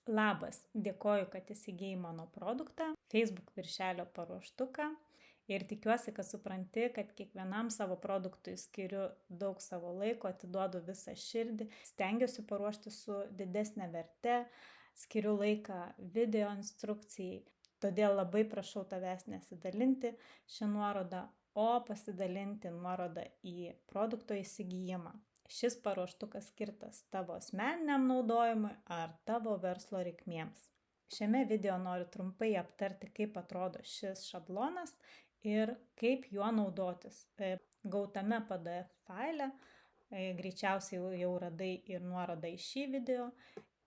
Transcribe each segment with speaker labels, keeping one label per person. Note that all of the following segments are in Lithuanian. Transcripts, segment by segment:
Speaker 1: Labas, dėkoju, kad įsigijai mano produktą, Facebook viršelio paruoštuką ir tikiuosi, kad supranti, kad kiekvienam savo produktui skiriu daug savo laiko, atiduodu visą širdį, stengiuosi paruošti su didesnė verte, skiriu laiką video instrukcijai, todėl labai prašau tavęs nesidalinti šią nuorodą, o pasidalinti nuorodą į produkto įsigijimą. Šis paruoštukas skirtas tavo asmeniniam naudojimui ar tavo verslo reikmėms. Šiame video noriu trumpai aptarti, kaip atrodo šis šablonas ir kaip juo naudotis. Gautame PDF faile greičiausiai jau radai ir nuorodą į šį video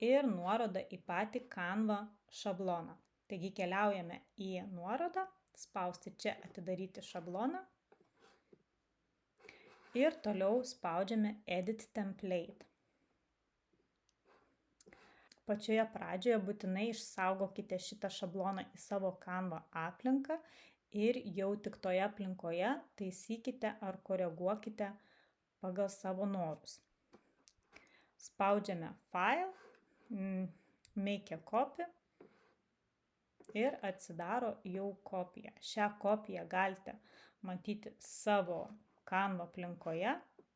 Speaker 1: ir nuorodą į patį Canva šabloną. Taigi keliaujame į nuorodą, spausti čia atidaryti šabloną. Ir toliau spaudžiame Edit Template. Pačioje pradžioje būtinai išsaugokite šitą šabloną į savo Canva aplinką ir jau tik toje aplinkoje taisykite ar koreguokite pagal savo norus. Spaudžiame File, Make a Copy ir atsidaro jau kopija. Šią kopiją galite matyti savo Canva aplinkoje,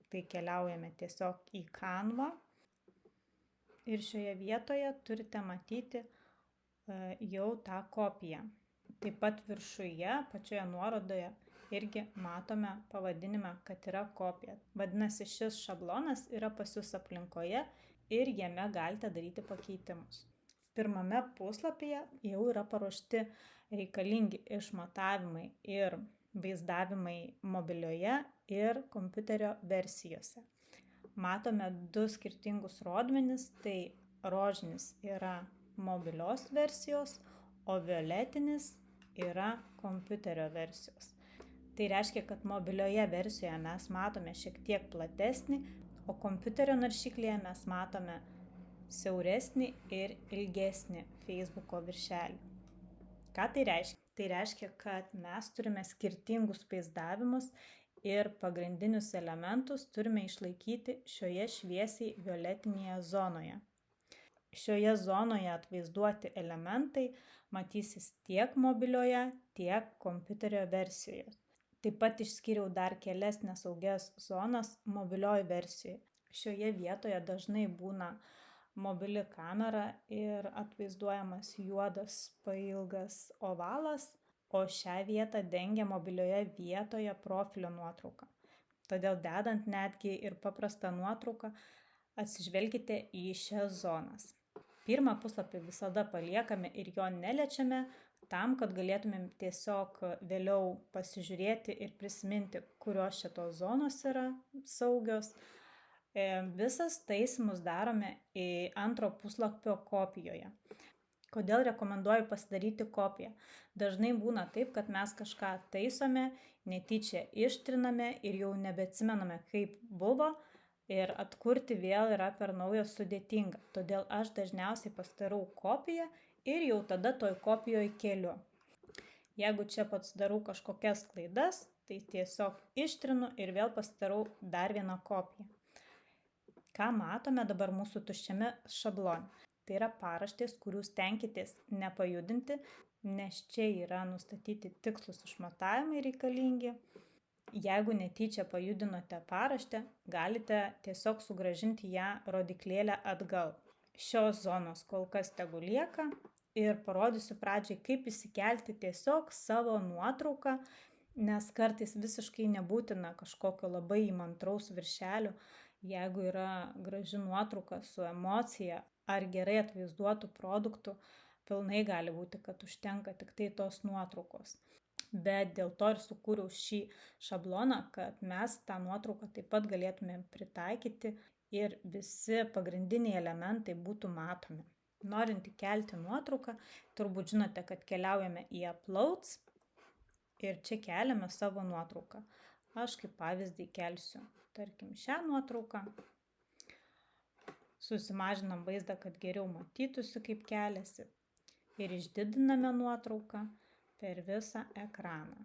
Speaker 1: tai keliaujame tiesiog į Canva ir šioje vietoje turite matyti jau tą kopiją. Taip pat viršuje, pačioje nuorodoje irgi matome pavadinimą, kad yra kopija. Vadinasi, šis šablonas yra pas jūs aplinkoje ir jame galite daryti pakeitimus. Pirmame puslapyje jau yra paruošti reikalingi išmatavimai ir vaizdavimai mobilioje ir kompiuterio versijose. Matome du skirtingus rodmenis, tai rožinis yra mobilios versijos, o violetinis yra kompiuterio versijos. Tai reiškia, kad mobilioje versijoje mes matome šiek tiek platesnį, o kompiuterio naršyklėje mes matome siauresnį ir ilgesnį Facebooko viršelį. Ką tai reiškia? Tai reiškia, kad mes turime skirtingus vaizdavimus ir pagrindinius elementus turime išlaikyti šioje šviesiai violetinėje zonoje. Šioje zonoje atvaizduoti elementai matysis tiek mobilioje, tiek kompiuterio versijoje. Taip pat išskyriau dar kelias nesaugias zonas mobilioje versijoje. Šioje vietoje dažnai būna mobili kamera ir atvaizduojamas juodas pailgas ovalas, o šią vietą dengia mobilioje vietoje profilio nuotrauka. Todėl dedant netgi ir paprastą nuotrauką, atsižvelkite į šias zonas. Pirmą puslapį visada paliekame ir jo neliečiame, tam, kad galėtumėm tiesiog vėliau pasižiūrėti ir prisiminti, kurios šitos zonos yra saugios. Visas taisymus darome į antro puslapio kopijoje. Kodėl rekomenduoju pasidaryti kopiją? Dažnai būna taip, kad mes kažką taisome, netyčia ištriname ir jau nebeatsimename, kaip buvo, ir atkurti vėl yra per naujo sudėtinga. Todėl aš dažniausiai pasidarau kopiją ir jau tada toj kopijoje keliu. Jeigu čia pats darau kažkokias klaidas, tai tiesiog ištrinu ir vėl pasidarau dar vieną kopiją. Ką matome dabar mūsų tuščiame šablone? Tai yra paraštės, kurių stenkitės nepajudinti, nes čia yra nustatyti tikslus išmatavimai reikalingi. Jeigu netyčia pajudinote paraštę, galite tiesiog sugrąžinti ją rodiklėlę atgal. Šios zonos kol kas tegu lieka ir parodysiu pradžiai, kaip įsikelti tiesiog savo nuotrauką, nes kartais visiškai nebūtina kažkokio labai įmantraus viršelio, jeigu yra graži nuotrauka su emocija ar gerai atvaizduotų produktų, pilnai gali būti, kad užtenka tik tai tos nuotraukos. Bet dėl to ir sukūriau šį šabloną, kad mes tą nuotrauką taip pat galėtumėm pritaikyti ir visi pagrindiniai elementai būtų matomi. Norint įkelti nuotrauką, turbūt žinote, kad keliaujame į Uploads ir čia keliame savo nuotrauką. Aš kaip pavyzdį kelsiu, tarkim, šią nuotrauką. Susimažinam vaizdą, kad geriau matytųsi, kaip keliasi. Ir išdidiname nuotrauką per visą ekraną.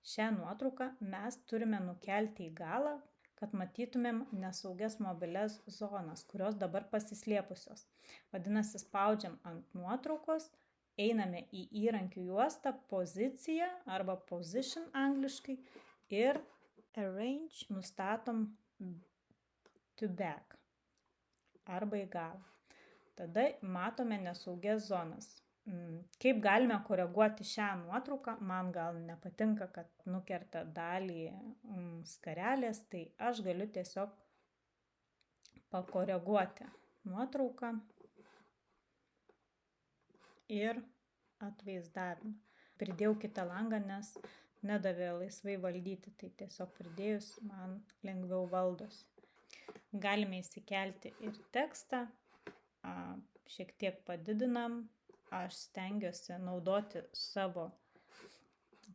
Speaker 1: Šią nuotrauką mes turime nukelti į galą, kad matytumėm nesaugias mobilias zonas, kurios dabar pasislėpusios. Vadinasi, spaudžiam ant nuotraukos, einame į įrankių juostą, poziciją arba position angliškai ir arrange nustatom to back arba į galą. Tada matome nesaugias zonas. Kaip galime koreguoti šią nuotrauką, man gal nepatinka, kad nukerta dalį skarelės, tai aš galiu tiesiog pakoreguoti nuotrauką ir atvaizdavimą. Pridėjau kitą langą, nes nedavė laisvai valdyti, tai tiesiog pridėjus man lengviau valdosi. Galime įsikelti ir tekstą, šiek tiek padidinam. Aš stengiuosi naudoti savo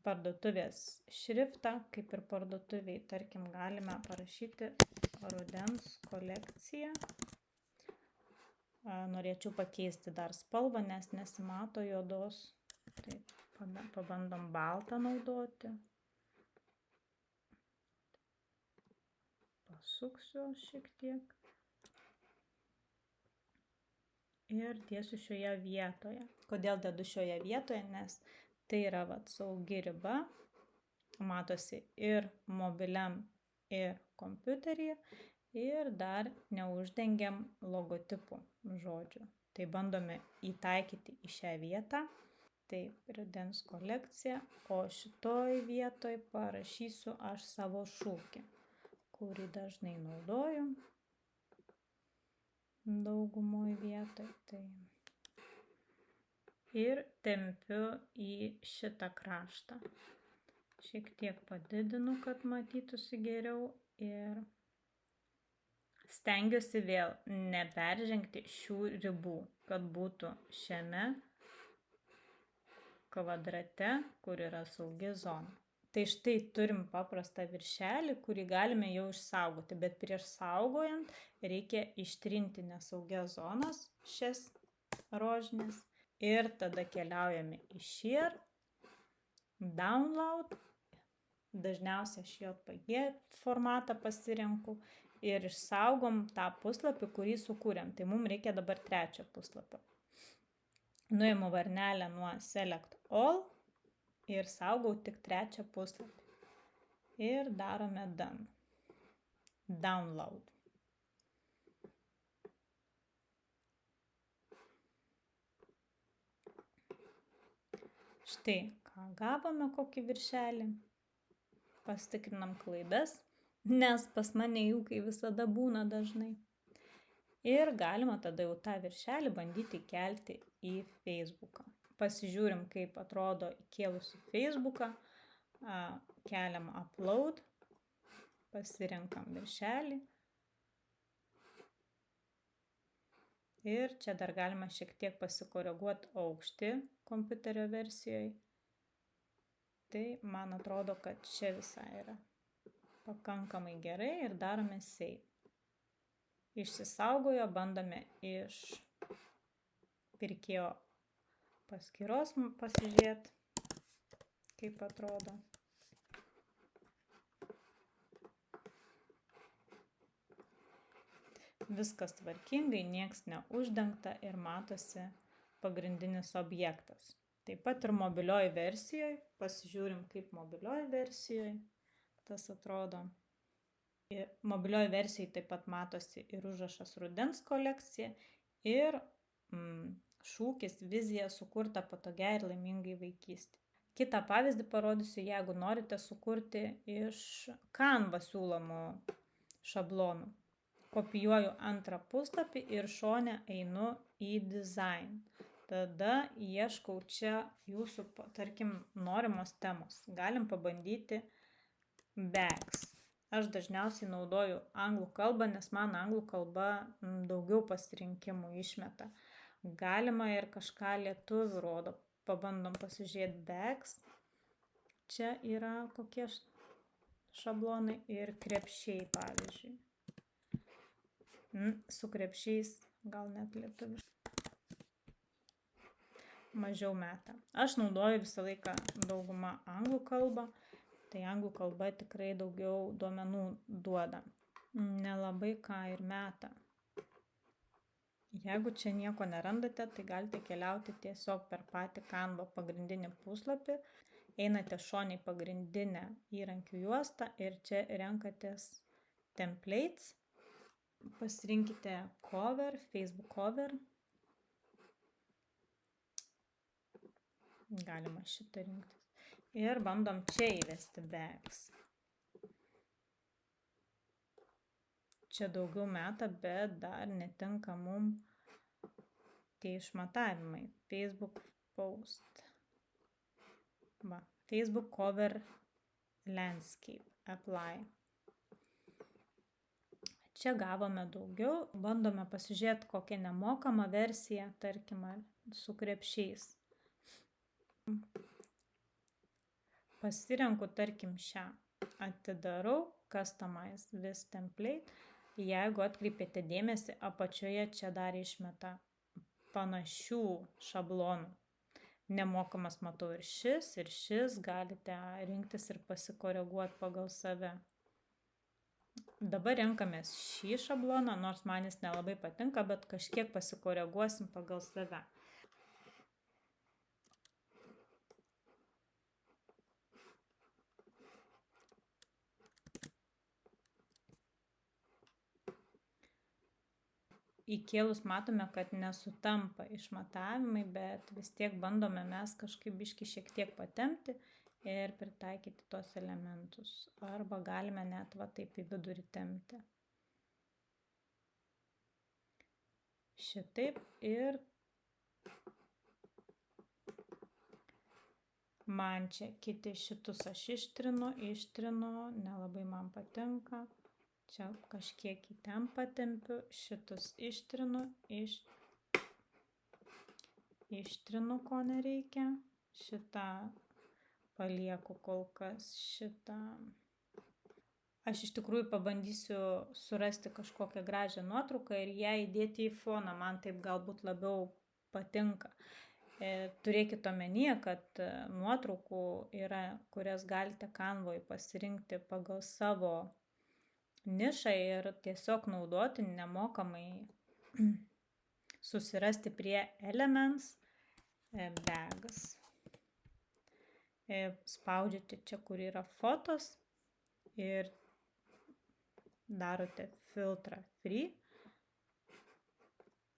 Speaker 1: parduotuvės šriftą, kaip ir parduotuviai. Tarkim, galime parašyti rudens kolekcija. Norėčiau pakeisti dar spalvą, nes nesimato juodos. Taip, pabandom baltą naudoti. Pasuksiu šiek tiek. Ir dėsiu šioje vietoje. Kodėl dedu šioje vietoje? Nes tai yra saugi riba, matosi ir mobiliam, ir kompiuteryje, ir dar neuždengiam logotipų žodžių. Tai bandome įtaikyti į šią vietą. Taip, rudens kolekcija, o šitoj vietoj parašysiu aš savo šūkį, kurį dažnai naudoju. Daugumoj vietoj. Tai. Ir tempiu į šitą kraštą. Šiek tiek padidinu, kad matytųsi geriau ir stengiuosi vėl neperžengti šių ribų, kad būtų šiame kvadrate, kur yra saugi zona. Tai štai turim paprastą viršelį, kurį galime jau išsaugoti, bet prieš saugojant reikia ištrinti nesaugias zonas, šias rožinės, ir tada keliaujame į share, download, dažniausiai aš JPG formatą pasirenku ir išsaugom tą puslapį, kurį sukūrėm. Tai mums reikia dabar trečio puslapio. Nuimu varnelę nuo select all ir saugau tik trečią puslapį. Ir darome done. Download. Štai, ką gavome kokį viršelį. Pasitikrinam klaidas, nes pas mane jų kai visada būna dažnai. Ir galima tada jau tą viršelį bandyti kelti į Facebooką. Pasižiūrim, kaip atrodo įkėlusi Facebooką, keliam upload, pasirenkam viršelį. Ir čia dar galima šiek tiek pasikoreguoti aukštį kompiuterio versijoje. Tai man atrodo, kad čia visai yra pakankamai gerai ir darome save. Išsisaugojo, bandome iš pirkėjo paskyros pasižiūrėti, kaip atrodo. Viskas tvarkingai, nieks neuždengta ir matosi pagrindinis objektas. Taip pat ir mobilioji versijoje, pasižiūrim, kaip mobilioji versijoje tas atrodo. Ir mobilioji versijoje taip pat matosi ir užrašas rudens kolekcija ir šūkis, vizija sukurta patogiai ir laimingai vaikystė. Kitą pavyzdį parodysiu, jeigu norite sukurti iš Canva siūlomų šablonų. Kopijuoju antrą puslapį ir šone einu į design. Tada ieškau čia jūsų, tarkim, norimos temos. Galim pabandyti bags. Aš dažniausiai naudoju anglų kalbą, nes man anglų kalba daugiau pasirinkimų išmeta. Galima ir kažką lietuvių rodo. Pabandom pasižiūrėti bags. Čia yra kokie šablonai ir krepšiai, pavyzdžiui. Su krepšiais gal net lietuviškai. Mažiau meta. Aš naudoju visą laiką daugumą anglų kalbą. Tai anglų kalba tikrai daugiau duomenų duoda. Nelabai ką ir meta. Jeigu čia nieko nerandate, tai galite keliauti tiesiog per patį Canva pagrindinį puslapį. Einate šoniai pagrindinę įrankių juostą ir čia renkatės templates. Pasirinkite cover, Facebook cover. Galima šitą rinktis. Ir bandom čia įvesti bags. Čia daugiau meta, bet dar netinka mum tie išmatavimai. Facebook post. Va, Facebook cover landscape apply. Čia gavome daugiau, bandome pasižiūrėti kokią nemokamą versiją, tarkim, su krepšiais. Pasirenku, tarkim, šią. Atidarau, customize this template. Jeigu atkreipėte dėmesį, apačioje čia dar išmeta panašių šablonų. Nemokamas matau ir šis, galite rinktis ir pasikoreguoti pagal save. Dabar renkamės šį šabloną, nors man jis nelabai patinka, bet kažkiek pasikoreguosim pagal save. Įkėlus matome, kad nesutampa išmatavimai, bet vis tiek bandome mes kažkaip biškį šiek tiek patempti ir pritaikyti tos elementus. Arba galime net va taip į vidurį tempti. Šitaip ir man čia kiti šitus aš ištrinu, nelabai man patinka. Čia kažkiek į ten patempiu, šitus ištrinu, ištrinu, ko nereikia. Šitą palieku kol kas, šitą. Aš iš tikrųjų pabandysiu surasti kažkokią gražią nuotrauką ir ją įdėti į foną, man taip galbūt labiau patinka. Turėkite omenyje, kad nuotraukų yra, kurias galite Canvoj pasirinkti pagal savo nišą ir tiesiog naudoti nemokamai, susirasti prie Elements bags. Spaudžiate čia, kur yra fotos ir darote filtrą free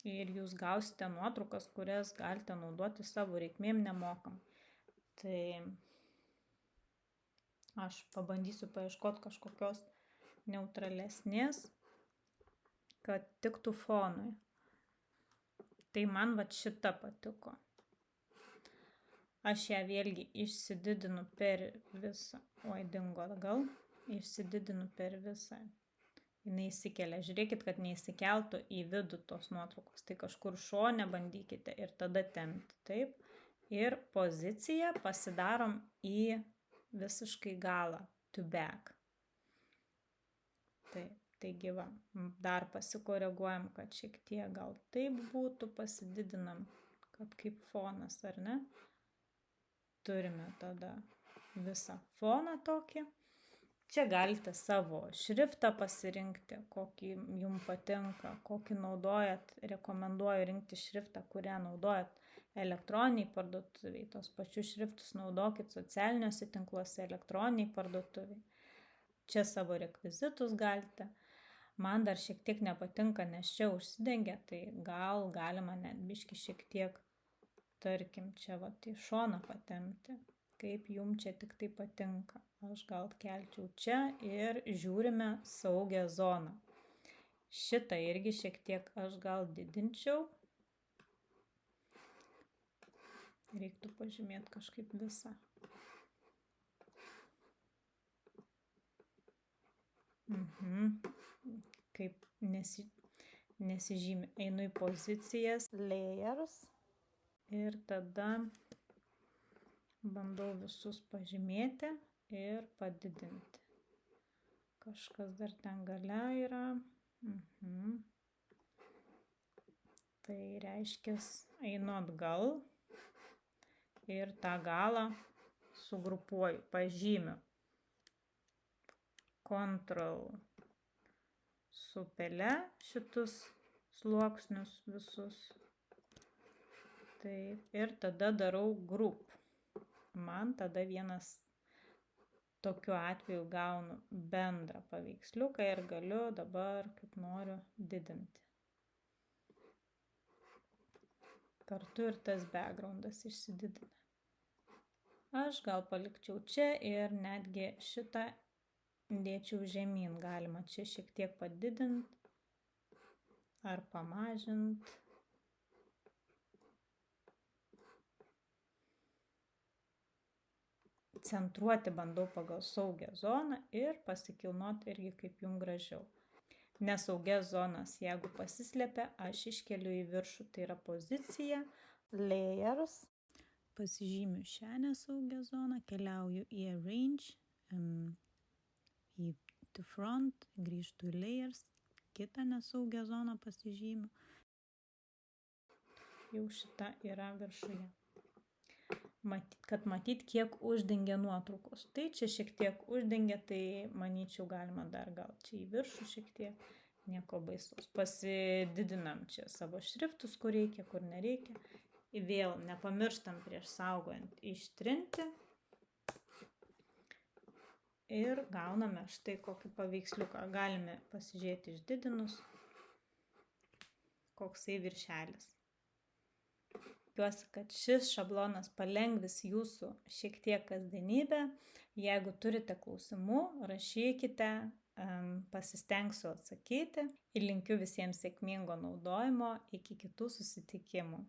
Speaker 1: ir jūs gausite nuotraukas, kurias galite naudoti savo reikmėm nemokam. Tai aš pabandysiu paieškoti kažkokios neutralesnės, kad tiktų fonui. Tai man va šita patiko. Aš ją vėlgi išsididinu per visą. Oi, dingo gal. Išsididinu per visą. Jinai įsikelia. Žiūrėkit, kad neįsikeltų į vidų tos nuotraukos. Tai kažkur šone bandykite ir tada tempti. Taip. Ir poziciją pasidarom į visiškai galą. To back. Taigi va, dar pasikoreguojam, kad šiek tiek gal taip būtų, pasididinam, kad kaip fonas, ar ne? Turime tada visą foną tokį. Čia galite savo šriftą pasirinkti, kokį jums patinka, kokį naudojat. Rekomenduoju rinkti šriftą, kurią naudojat elektroniniai parduotuviai. Tos pačius šriftus naudokit socialiniuose tinkluose, elektroniniai parduotuviai. Čia savo rekvizitus galite. Man dar šiek tiek nepatinka, nes čia užsidengia, tai gal galima net biškį šiek tiek, tarkim, čia va, į šoną patempti, kaip jums čia tik tai patinka. Aš gal kelčiau čia ir žiūrime saugią zoną. Šitą irgi šiek tiek aš gal didinčiau. Reiktų pažymėti kažkaip visą. Kaip nesižymi. Einu į pozicijas, layers ir tada bandau visus pažymėti ir padidinti. Kažkas dar ten gale yra. Tai reiškia, einu atgal ir tą galą sugrupuoju, pažymiu. Ctrl su pele šitus sluoksnius visus. Taip, ir tada darau group. Man tada vienas tokiu atveju gaunu bendrą paveiksliuką ir galiu dabar, kaip noriu, didinti. Kartu ir tas backgroundas išsididina. Aš gal palikčiau čia ir netgi šitą dėčiau žemyn. Galima čia šiek tiek padidinti ar pamažinti. Centruoti bandau pagal saugią zoną ir pasikilnoti irgi kaip jums gražiau. Nesaugias zonas, jeigu pasislėpia, aš iškeliu į viršų, tai yra pozicija, layers. Pasižymiu šią nesaugią zoną, keliauju į arrange, į to front, grįžtu į layers, kitą nesaugią zoną pasižymiu. Jau šita yra viršuje. Kad matyt, kiek uždengia nuotraukos. Tai čia šiek tiek uždengia, tai manyčiau galima dar gal čia į viršų šiek tiek, nieko baisaus. Pasididinam čia savo šriftus, kur reikia, kur nereikia. Vėl nepamirštam prieš saugojant ištrinti. Ir gauname štai kokį paveiksliuką. Galime pasižiūrėti išdidinus, koksai viršelis. Tikiuosi, kad šis šablonas palengvis jūsų šiek tiek kasdienybę. Jeigu turite klausimų, rašykite, pasistengsiu atsakyti. Ir linkiu visiems sėkmingo naudojimo. Iki kitų susitikimų.